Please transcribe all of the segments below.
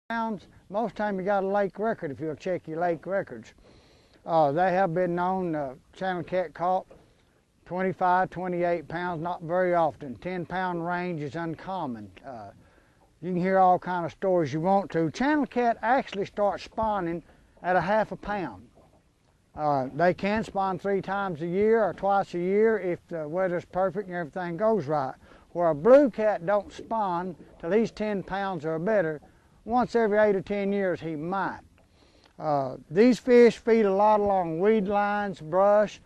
pounds, most time you got a lake record if you'll check your lake records. They have been known, channel cat caught 25, 28 pounds, not very often. 10-pound range is uncommon. You can hear all kind of stories you want to. Channel cat actually start spawning at a half a pound. They can spawn 3 times a year or twice a year if the weather's perfect and everything goes right. Where a blue cat don't spawn till he's 10 pounds or better. Once every 8 or 10 years he might. These fish feed a lot along weed lines, brush.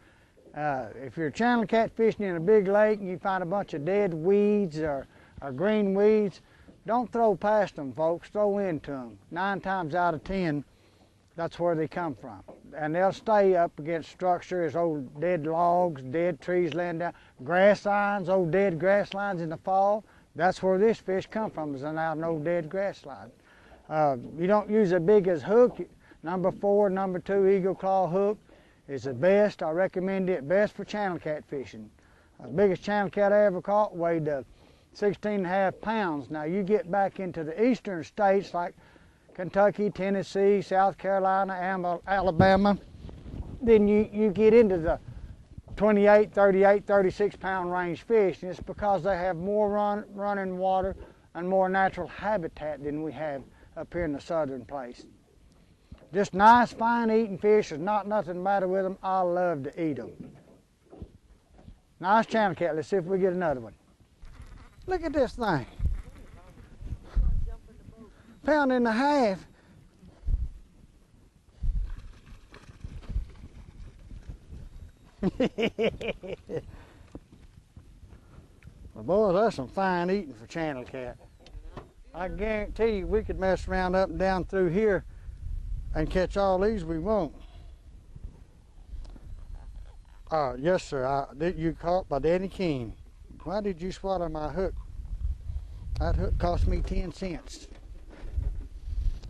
If you're channel cat fishing in a big lake and you find a bunch of dead weeds or green weeds, don't throw past them, folks. Throw into them. 9 times out of 10, that's where they come from. And they'll stay up against structures, old dead logs, dead trees laying down, grass lines, old dead grass lines in the fall. That's where this fish come from, is out an old dead grass line. You don't use as big as hook. Number 4, number 2 eagle claw hook is the best. I recommend it best for channel cat fishing. The biggest channel cat I ever caught weighed 16.5 pounds. Now you get back into the eastern states like Kentucky, Tennessee, South Carolina, Alabama, then you get into the 28, 38, 36 pound range fish, and it's because they have more running water and more natural habitat than we have up here in the southern place. Just nice, fine eating fish. There's not nothing the matter with them. I love to eat them. Nice channel cat. Let's see if we get another one. Look at this thing. 1.5 pounds. Well, boys, that's some fine eating for channel cat. I guarantee you we could mess around up and down through here and catch all these we want. Yes, sir. You caught by Danny King. Why did you swallow my hook? That hook cost me 10 cents.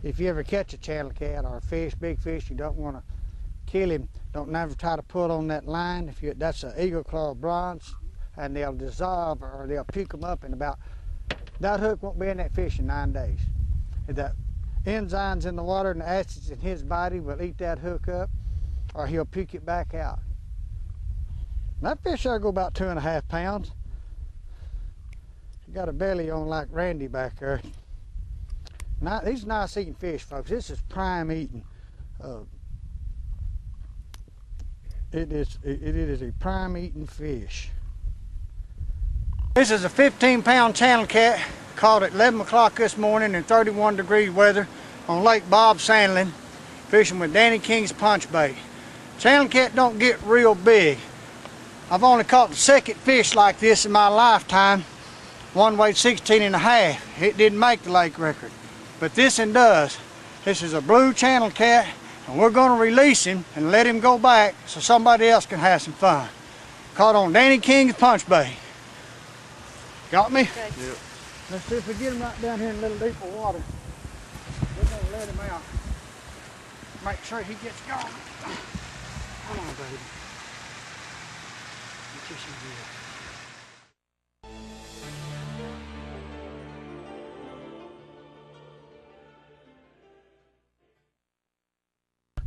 If you ever catch a channel cat or a fish, big fish, you don't want to kill him, don't never try to pull on that line. That's an eagle claw bronze, and they'll dissolve or they'll puke them up in about, that hook won't be in that fish in 9 days. The enzymes in the water and the acids in his body will eat that hook up, or he'll puke it back out. That fish ought to go about 2.5 pounds. He got a belly on like Randy back there. Now, these are nice eating fish, folks. This is prime eating. It is a prime eating fish. This is a 15-pound channel cat caught at 11 o'clock this morning in 31-degree weather on Lake Bob Sandlin, fishing with Danny King's punch bait. Channel cat don't get real big. I've only caught the second fish like this in my lifetime. One weighed 16.5. It didn't make the lake record, but this one does. This is a blue channel cat, and we're going to release him and let him go back so somebody else can have some fun. Caught on Danny King's punch bait. Got me? Okay. Yep. Let's see if we get him right down here in a little deeper water. We're going to let him out. Make sure he gets going. Come on, baby. Get you some good.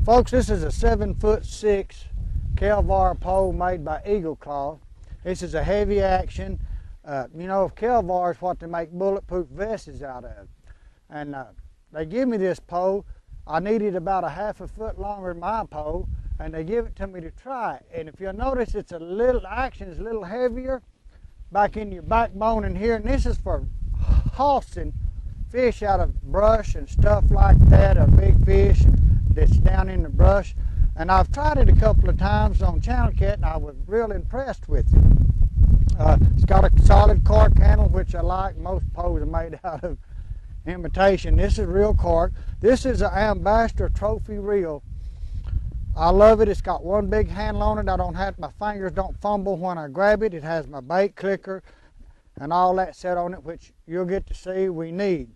Folks, this is a 7'6" Kelvar pole made by Eagle Claw. This is a heavy action. You know, Kelvar is what they make bulletproof vests out of. And they give me this pole. I needed about a half a foot longer than my pole, and they give it to me to try it. And if you'll notice, it's a little, action is a little heavier back in your backbone in here. And this is for hauling fish out of brush and stuff like that, a big fish that's down in the brush. And I've tried it a couple of times on channel cat, and I was real impressed with it. It's got a solid cork handle, which I like. Most poles are made out of imitation. This is real cork. This is an Ambassador trophy reel. I love it. It's got one big handle on it. I don't have, my fingers don't fumble when I grab it. It has my bait clicker and all that set on it, which you'll get to see we need.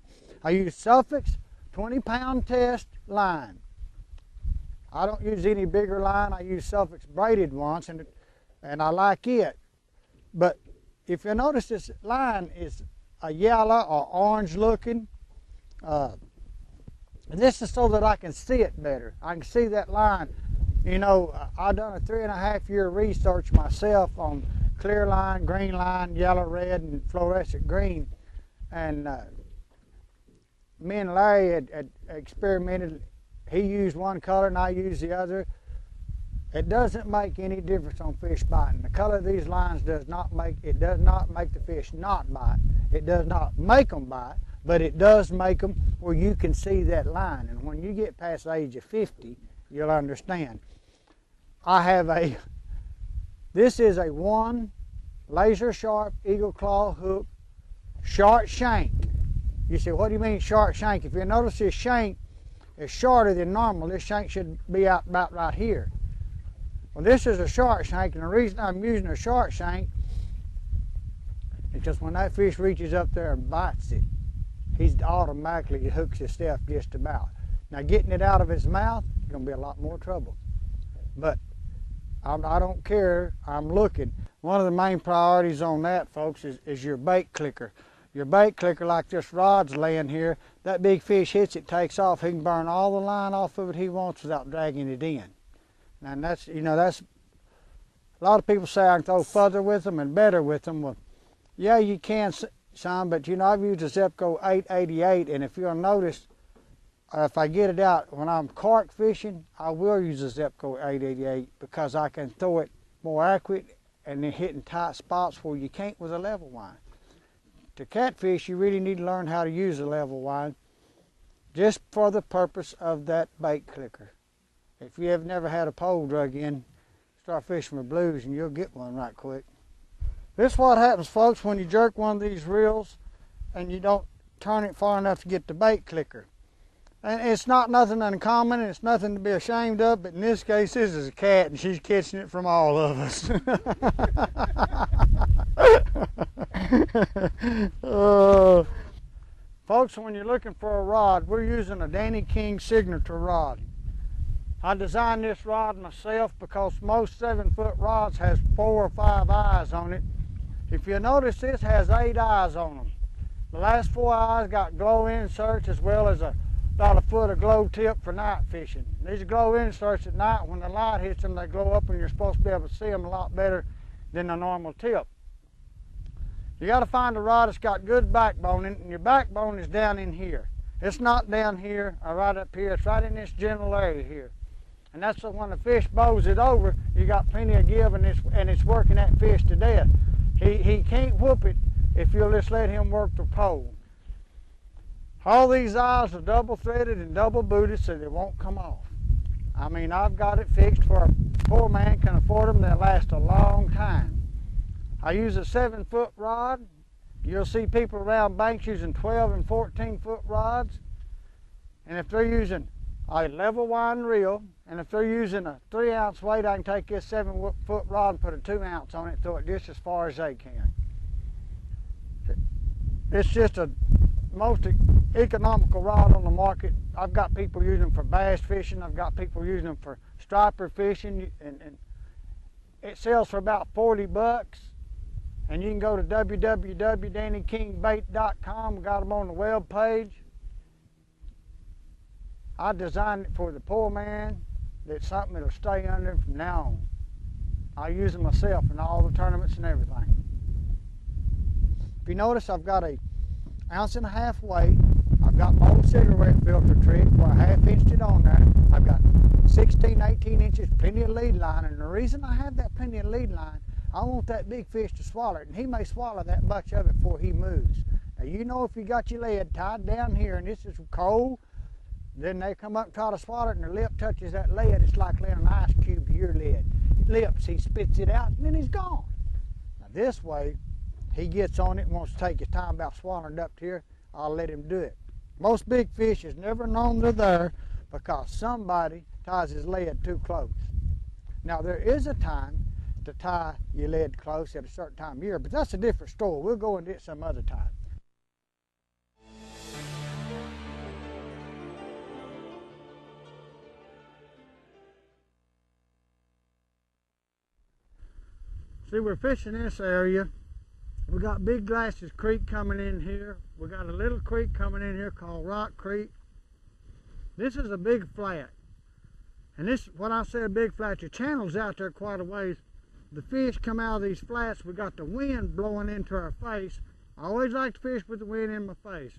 I use Suffolk's 20-pound test line. I don't use any bigger line. I use Suffolk's braided ones, and I like it. But if you notice, this line is a yellow or orange looking. And this is so that I can see it better. I can see that line. You know, I've done a 3.5-year research myself on clear line, green line, yellow, red, and fluorescent green. And me and Larry had experimented. He used one color and I used the other. It doesn't make any difference on fish biting. The color of these lines does not make the fish not bite. It does not make them bite, but it does make them where you can see that line. And when you get past the age of 50, you'll understand. This is a 1 laser sharp eagle claw hook, short shank. You say, what do you mean short shank? If you notice this shank is shorter than normal, this shank should be out about right here. Well, this is a short shank, and the reason I'm using a short shank is because when that fish reaches up there and bites it, he's automatically hooks himself just about. Now, getting it out of his mouth is going to be a lot more trouble. But I don't care. I'm looking. One of the main priorities on that, folks, is your bait clicker. Your bait clicker, like this rod's laying here, that big fish hits it, takes off. He can burn all the line off of it he wants without dragging it in. And that's, you know, that's, a lot of people say I can throw further with them and better with them. Well, yeah, you can some, but you know, I've used a Zebco 888, and if you'll notice, if I get it out, when I'm carp fishing, I will use a Zebco 888 because I can throw it more accurate and then hitting tight spots where you can't with a level wind. To catfish, you really need to learn how to use a level wind just for the purpose of that bait clicker. If you have never had a pole drug in, start fishing for blues and you'll get one right quick. This is what happens, folks, when you jerk one of these reels and you don't turn it far enough to get the bait clicker. And it's not nothing uncommon, and it's nothing to be ashamed of, but in this case, this is a cat, and she's catching it from all of us. Folks, when you're looking for a rod, we're using a Danny King signature rod. I designed this rod myself because most 7-foot rods has 4 or 5 eyes on it. If you notice, this has 8 eyes on them. The last 4 eyes got glow inserts as well as about a foot of glow tip for night fishing. These glow inserts at night, when the light hits them, they glow up and you're supposed to be able to see them a lot better than a normal tip. You got to find a rod that's got good backbone in it, and your backbone is down in here. It's not down here or right up here. It's right in this general area here. And that's so when the fish bows it over, you got plenty of give, and it's working that fish to death. He can't whoop it if you'll just let him work the pole. All these eyes are double threaded and double booted so they won't come off. I mean, I've got it fixed where a poor man can afford them. They'll last a long time. I use a 7-foot rod. You'll see people around banks using 12 and 14-foot rods. And if they're using a level wind reel, and if they're using a 3-ounce weight, I can take this 7-foot rod and put a 2-ounce on it and throw it just as far as they can. It's just a most economical rod on the market. I've got people using them for bass fishing. I've got people using them for striper fishing, and it sells for about 40 bucks. And you can go to www.dannykingbait.com. We got them on the web page. I designed it for the poor man. That's something that'll stay under him from now on. I use them myself in all the tournaments and everything. If you notice, I've got a 1.5 ounce weight. I've got my old cigarette filter trick where I half-inched it on there. I've got 16, 18 inches, plenty of lead line. And the reason I have that plenty of lead line, I want that big fish to swallow it. And he may swallow that much of it before he moves. Now, you know, if you got your lead tied down here and this is cold, then they come up and try to swallow it and their lip touches that lead. It's like laying an ice cube to your lead. Lips, he spits it out and then he's gone. Now this way, he gets on it and wants to take his time about swallowing it up here, I'll let him do it. Most big fish is never known they're there because somebody ties his lead too close. Now there is a time to tie your lead close at a certain time of year, but that's a different story. We'll go into it some other time. See, we're fishing this area. We got Big Glasses Creek coming in here. We got a little creek coming in here called Rock Creek. This is a big flat. And this, when I say a big flat, your channel's out there quite a ways. The fish come out of these flats. We got the wind blowing into our face. I always like to fish with the wind in my face.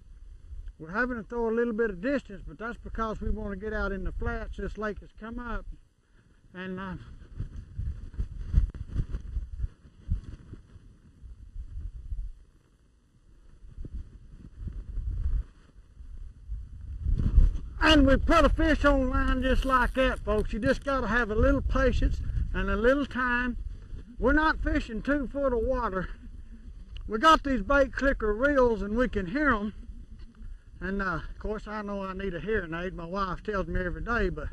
We're having to throw a little bit of distance, but that's because we want to get out in the flats. This lake has come up, and we put a fish on line just like that, folks. You just got to have a little patience and a little time. We're not fishing 2 foot of water. We got these bait clicker reels and we can hear them. And of course I know I need a hearing aid. My wife tells me every day, but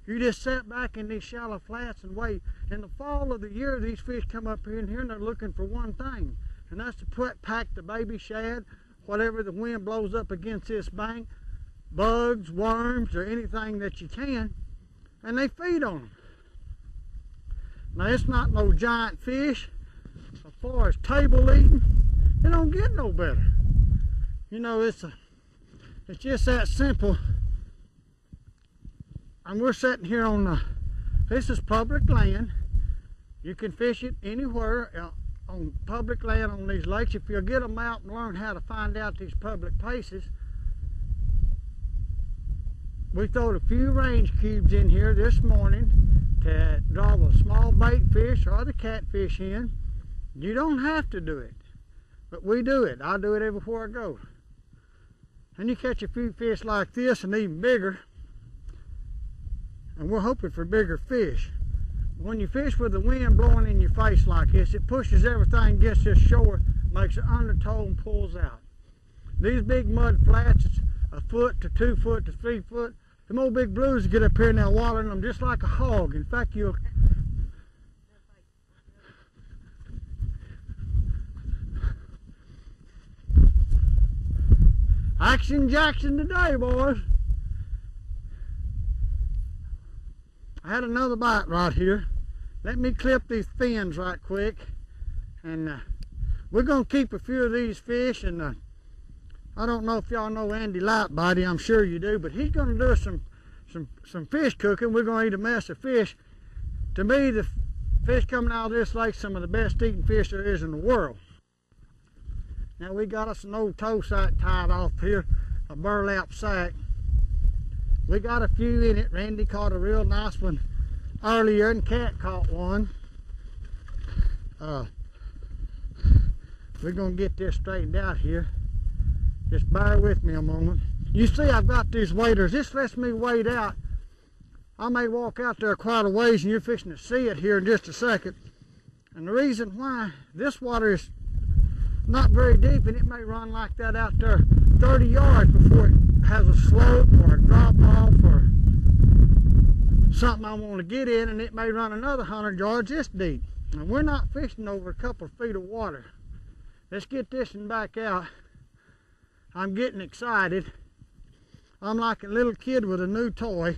you just sit back in these shallow flats and wait. In the fall of the year, these fish come up here and they're looking for one thing, and that's to pack the baby shad, whatever the wind blows up against this bank, bugs, worms, or anything that you can, and they feed on them. Now it's not no giant fish. As far as table eating, it don't get no better. You know, it's just that simple. And we're sitting here on this is public land. You can fish it anywhere on public land on these lakes. If you'll get them out and learn how to find out these public places. We throwed a few range cubes in here this morning to draw the small bait fish or the catfish in. You don't have to do it, but we do it. I do it everywhere I go. And you catch a few fish like this and even bigger, and we're hoping for bigger fish. When you fish with the wind blowing in your face like this, it pushes everything against this shore, makes an undertow and pulls out. These big mud flats, it's 1 foot to 2 foot to 3 foot. Them old big blues get up here now watering them just like a hog. In fact, you'll... Action Jackson today, boys. I had another bite right here. Let me clip these fins right quick. And we're going to keep a few of these fish. And I don't know if y'all know Andy Lightbody. I'm sure you do. But he's going to do some fish cooking. We're going to eat a mess of fish. To me, the fish coming out of this lake, some of the best eating fish there is in the world. Now we got us an old tow sack tied off here, a burlap sack. We got a few in it. Randy caught a real nice one earlier, and Cat caught one. We're gonna get this straightened out here. Just bear with me a moment. You see, I've got these waders. This lets me wade out. I may walk out there quite a ways, and you're fixing to see it here in just a second. And the reason why, this water is not very deep, and it may run like that out there 30 yards before it has a slope or a drop off or something I want to get in, and it may run another 100 yards this deep. And we're not fishing over a couple of feet of water. Let's get this one back out. I'm getting excited. I'm like a little kid with a new toy.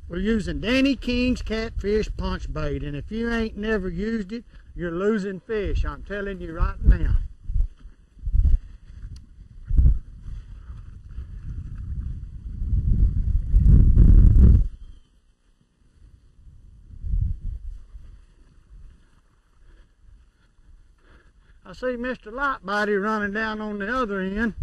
We're using Danny King's Catfish punch bait, and if you ain't never used it, you're losing fish. I'm telling you right now. I see Mr. Lightbody running down on the other end.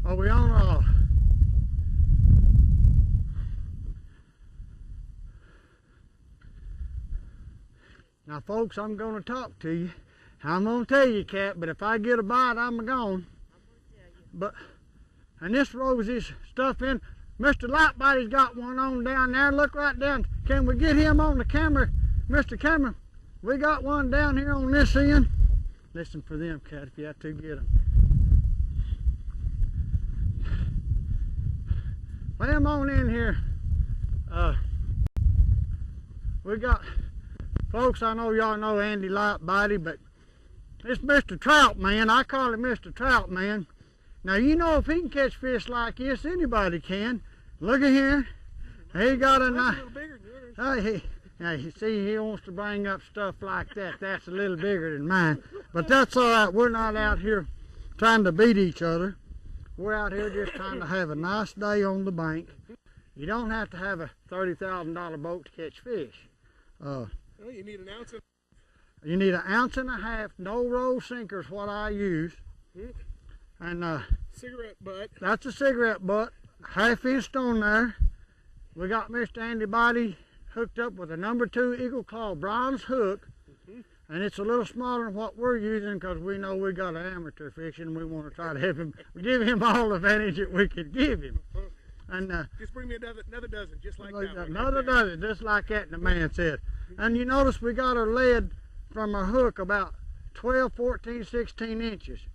Are we on off? Now folks, I'm going to talk to you. I'm going to tell you, Cat, but if I get a bite, I'm gone. But, and this rolls this stuff in. Mr. Lightbody's got one on down there. Look right down. Can we get him on the camera? Mr. Camera, we got one down here on this end. Listen for them, Cat, if you have to get them. Come on in here. We got, folks, I know y'all know Andy Lightbody, but it's Mr. Trout Man. I call him Mr. Trout Man. Now, you know, if he can catch fish like this, anybody can. Look at here. He got a That's a nice. little bigger than yours. You see, he wants to bring up stuff like that. That's a little bigger than mine. But that's all right. We're not out here trying to beat each other. We're out here just trying to have a nice day on the bank. You don't have to have a $30,000 boat to catch fish. Well, you need an ounce. You need 1.5 ounces. No roll sinker is what I use. And Cigarette butt. that's a cigarette butt. 1/2 inch on there. We got Mr. Andy Body hooked up with a number 2 Eagle Claw bronze hook. And it's a little smaller than what we're using because we know we got an amateur fishing and we want to try to have him, give him all the advantage that we could give him. And just bring me another dozen, just like that one. Another dozen, just like that, the man said. And you notice we got our lead from our hook about 12, 14, 16 inches.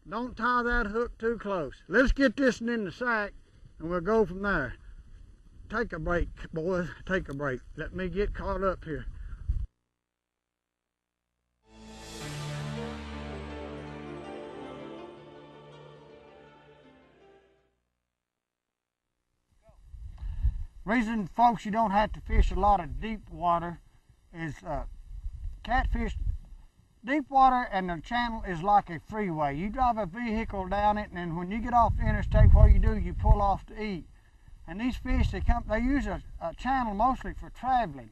Don't tie that hook too close. Let's get this one in the sack and we'll go from there. Take a break, boys, take a break. Let me get caught up here. Reason, folks, you don't have to fish a lot of deep water is catfish. Deep water and the channel is like a freeway. You drive a vehicle down it, and then when you get off the interstate, what you do, you pull off to eat. And these fish, they use a channel mostly for traveling.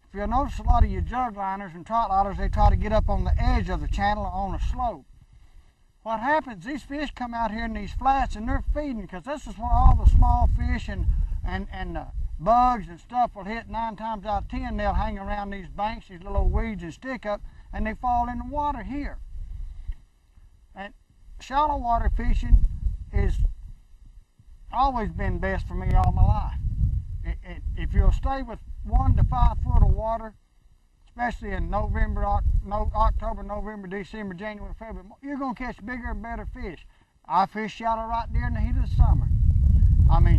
If you'll notice, a lot of your jug liners and trot liners, they try to get up on the edge of the channel on a slope. What happens, these fish come out here in these flats and they're feeding, because this is where all the small fish and bugs and stuff will hit. 9 times out of 10 they'll hang around these banks, these little weeds and stick up, and they fall in the water here. And shallow water fishing is always been best for me all my life. If you'll stay with 1 to 5 foot of water, especially in October, November, December, January, February, you're going to catch bigger and better fish. I fish shallow right there in the heat of the summer. I mean,